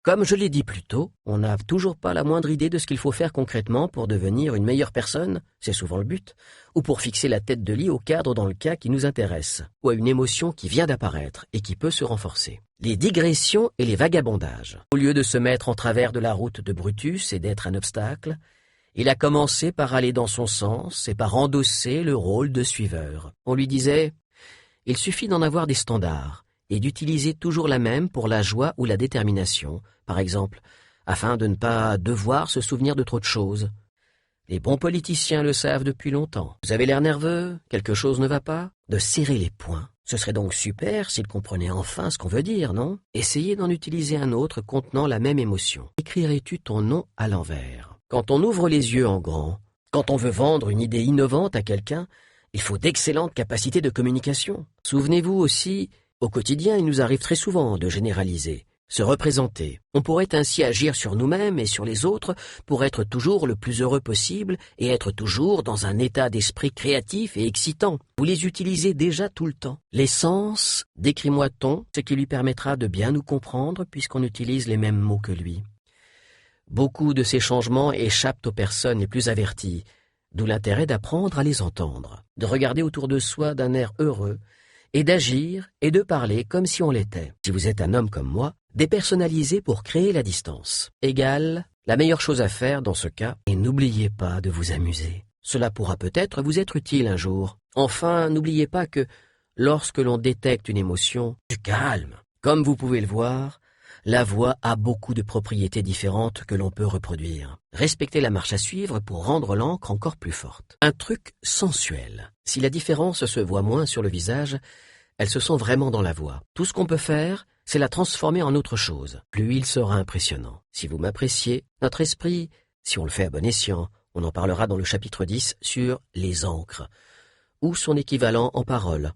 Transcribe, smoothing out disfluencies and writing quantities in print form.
Comme je l'ai dit plus tôt, on n'a toujours pas la moindre idée de ce qu'il faut faire concrètement pour devenir une meilleure personne, c'est souvent le but, ou pour fixer la tête de lit au cadre dans le cas qui nous intéresse, ou à une émotion qui vient d'apparaître et qui peut se renforcer. Les digressions et les vagabondages. Au lieu de se mettre en travers de la route de Brutus et d'être un obstacle, il a commencé par aller dans son sens et par endosser le rôle de suiveur. On lui disait « Il suffit d'en avoir des standards » et d'utiliser toujours la même pour la joie ou la détermination, par exemple, afin de ne pas devoir se souvenir de trop de choses. Les bons politiciens le savent depuis longtemps. Vous avez l'air nerveux, quelque chose ne va pas? De serrer les poings. Ce serait donc super s'ils comprenaient enfin ce qu'on veut dire, non? Essayez d'en utiliser un autre contenant la même émotion. Écrirais-tu ton nom à l'envers? Quand on ouvre les yeux en grand, quand on veut vendre une idée innovante à quelqu'un, il faut d'excellentes capacités de communication. Souvenez-vous aussi, au quotidien, il nous arrive très souvent de généraliser, se représenter. On pourrait ainsi agir sur nous-mêmes et sur les autres pour être toujours le plus heureux possible et être toujours dans un état d'esprit créatif et excitant. Vous les utilisez déjà tout le temps. Les sens, décris-moi-t-on, ce qui lui permettra de bien nous comprendre puisqu'on utilise les mêmes mots que lui. Beaucoup de ces changements échappent aux personnes les plus averties, d'où l'intérêt d'apprendre à les entendre, de regarder autour de soi d'un air heureux, et d'agir et de parler comme si on l'était. Si vous êtes un homme comme moi, dépersonnalisez pour créer la distance. Égale, la meilleure chose à faire dans ce cas, et n'oubliez pas de vous amuser. Cela pourra peut-être vous être utile un jour. Enfin, n'oubliez pas que, lorsque l'on détecte une émotion, du calme. Comme vous pouvez le voir, la voix a beaucoup de propriétés différentes que l'on peut reproduire. Respectez la marche à suivre pour rendre l'encre encore plus forte. Un truc sensuel. Si la différence se voit moins sur le visage, elle se sent vraiment dans la voix. Tout ce qu'on peut faire, c'est la transformer en autre chose. Plus il sera impressionnant. Si vous m'appréciez, notre esprit, si on le fait à bon escient, on en parlera dans le chapitre 10 sur les encres, ou son équivalent en paroles.